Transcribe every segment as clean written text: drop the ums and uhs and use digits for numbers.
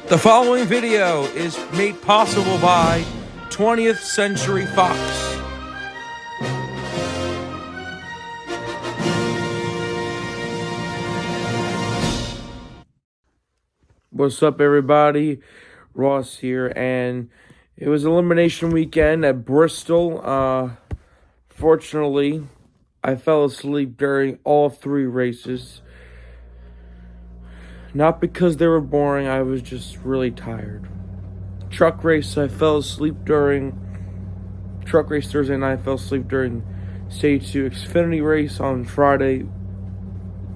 The following video is made possible by 20th Century Fox. What's up, everybody? Ross here, and it was Elimination weekend at Bristol. Fortunately, I fell asleep during all three races. Not because they were boring, I was just really tired. Truck race, I fell asleep during. Truck race Thursday night, I fell asleep during Stage 2. Xfinity race on Friday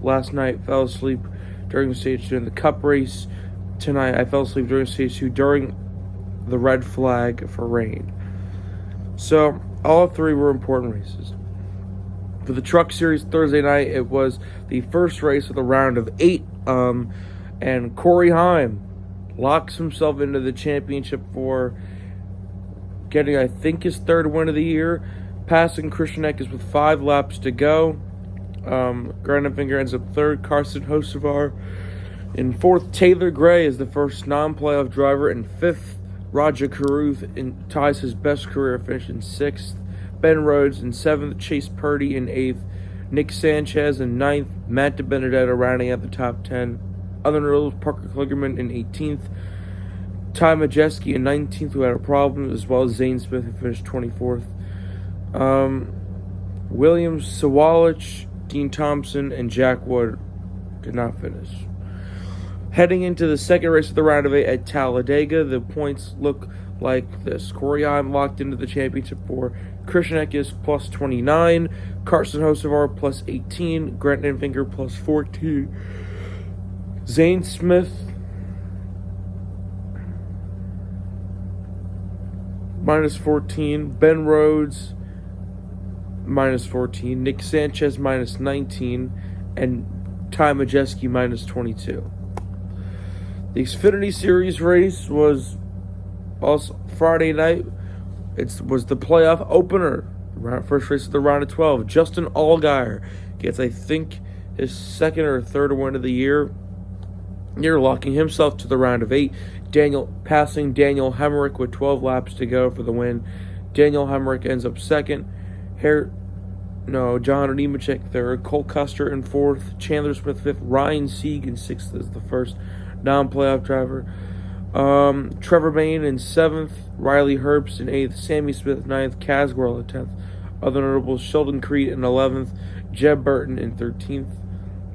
last night, fell asleep during Stage 2. And the Cup race tonight, I fell asleep during Stage 2 during the red flag for rain. So, all three were important races. For the Truck Series Thursday night, it was the first race of the round of 8, and Corey Heim locks himself into the championship for getting, I think, his third win of the year, passing Christian Eckes with 5 laps to go. Grandenfinger ends up third, Carson Hocevar in fourth. Taylor Gray is the first non-playoff driver in fifth. Roger Carruth ties his best career finish in sixth. Ben Rhodes in 7th, Chase Purdy in 8th, Nick Sanchez in 9th, Matt DiBenedetto rounding out the top 10. Other notables, Parker Kligerman in 18th, Ty Majeski in 19th, who had a problem, as well as Zane Smith, who finished 24th. Williams, Sawalich, Dean Thompson, and Jack Wood did not finish. Heading into the second race of the round of 8 at Talladega, the points look like this. Corey Heim locked into the championship for Christian Eckes plus 29, Carson Hocevar plus 18, Grandenfinger plus 14, Zane Smith minus 14, Ben Rhodes minus 14, Nick Sanchez minus 19, and Ty Majeski minus 22. The Xfinity Series race was also Friday night. It was the playoff opener, first race of the round of 12. Justin Allgaier gets, I think, his second or third win of the year, locking himself to the round of 8. Passing Daniel Hemrick with 12 laps to go for the win. Daniel Hemrick ends up second. John Nemechek third. Cole Custer in fourth. Chandler Smith fifth. Ryan Sieg in sixth as the first non-playoff driver. Trevor Bayne in 7th, Riley Herbst in 8th, Sammy Smith 9th, Caswell in 10th. Other notables, Sheldon Creed in 11th, Jeb Burton in 13th.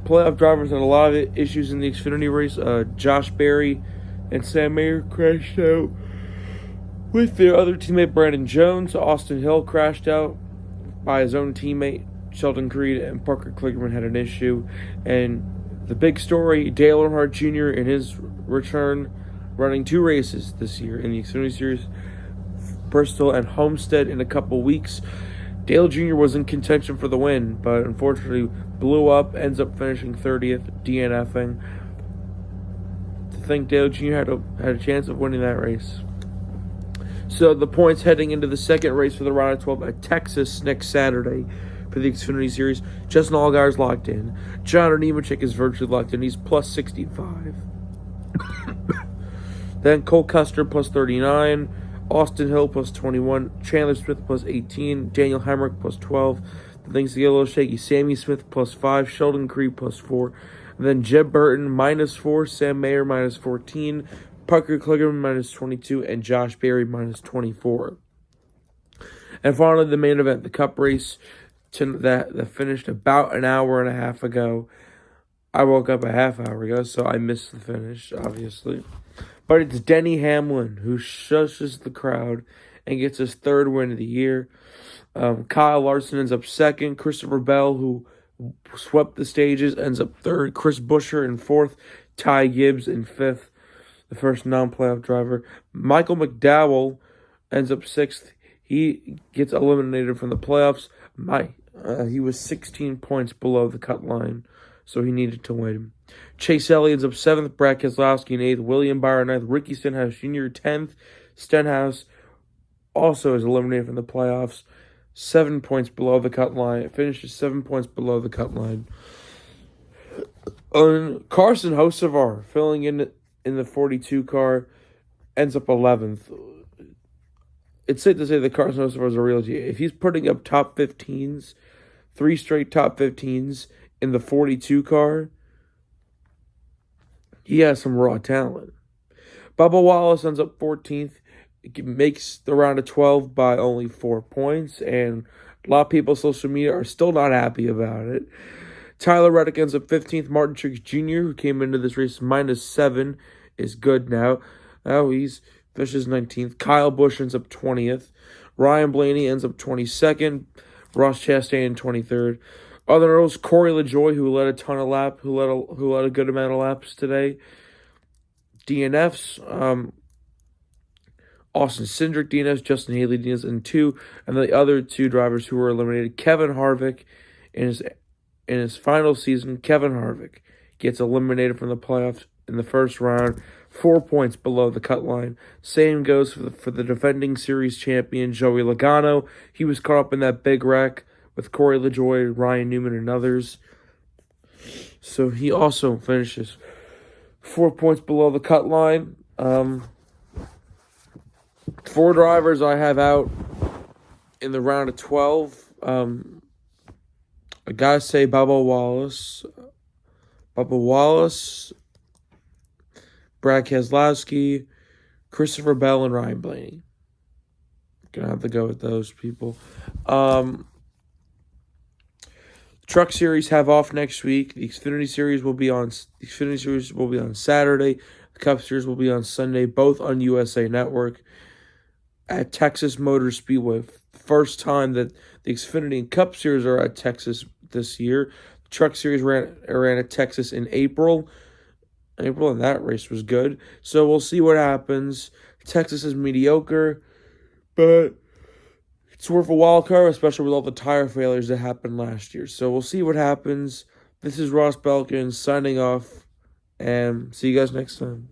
Playoff drivers had a lot of issues in the Xfinity race. Josh Berry and Sam Mayer crashed out with their other teammate Brandon Jones. Austin Hill crashed out by his own teammate Sheldon Creed, and Parker Kligerman had an issue. And the big story, Dale Earnhardt Jr. in his return, running 2 races this year in the Xfinity Series, Bristol and Homestead in a couple weeks. Dale Jr. was in contention for the win, but unfortunately blew up, ends up finishing 30th, DNFing. To think Dale Jr. had a chance of winning that race. So the points heading into the second race for the round of 12 at Texas next Saturday for the Xfinity Series. Justin Allgaier's locked in. John Nemechek is virtually locked in. He's plus 65. Then Cole Custer plus 39, Austin Hill plus 21, Chandler Smith plus 18, Daniel Hemrick plus 12. The things get a little shaky. Sammy Smith plus 5, Sheldon Creed plus 4. And then Jeb Burton minus 4, Sam Mayer minus 14, Parker Kligerman minus 22, and Josh Berry minus 24. And finally, the main event, the Cup race that finished about an hour and a half ago. I woke up a half hour ago, so I missed the finish, obviously. But it's Denny Hamlin who shushes the crowd and gets his third win of the year. Kyle Larson ends up second. Christopher Bell, who swept the stages, ends up third. Chris Buescher in fourth. Ty Gibbs in fifth, the first non-playoff driver. Michael McDowell ends up sixth. He gets eliminated from the playoffs. He was 16 points below the cut line, so he needed to win. Chase Elliott's up 7th, Brad Keselowski in 8th, William Byron 9th, Ricky Stenhouse Jr. 10th. Stenhouse also is eliminated from the playoffs, 7 points below the cut line. It finishes 7 points below the cut line. Carson Hocevar filling in in the 42 car, ends up 11th. It's safe to say that Carson Hocevar is a real G. If he's putting up top 15s, 3 straight top 15s in the 42 car, he has some raw talent. Bubba Wallace ends up 14th. Makes the round of 12 by only 4 points, and a lot of people on social media are still not happy about it. Tyler Reddick ends up 15th. Martin Truex Jr., who came into this race -7, is good now. Now he's finishes 19th. Kyle Busch ends up 20th. Ryan Blaney ends up 22nd. Ross Chastain 23rd. Other notes: Corey LaJoie, who led a good amount of laps today. DNFs: Austin Cindric DNFs, Justin Haley DNFs, and the other 2 drivers who were eliminated. Kevin Harvick in his final season, Kevin Harvick gets eliminated from the playoffs in the first round, 4 points below the cut line. Same goes for the defending series champion, Joey Logano. He was caught up in that big wreck with Corey LaJoie, Ryan Newman, and others. So he also finishes 4 points below the cut line. 4 drivers I have out in the round of 12. I gotta say Bubba Wallace, Brad Keselowski, Christopher Bell, and Ryan Blaney. Gonna have to go with those people. Truck Series have off next week. The Xfinity Series will be on Saturday. The Cup Series will be on Sunday, both on USA Network at Texas Motor Speedway. First time that the Xfinity and Cup Series are at Texas this year. The Truck Series ran at Texas in April, and that race was good. So we'll see what happens. Texas is mediocre, but it's worth a wild card, especially with all the tire failures that happened last year. So we'll see what happens. This is Ross Belkin signing off, and see you guys next time.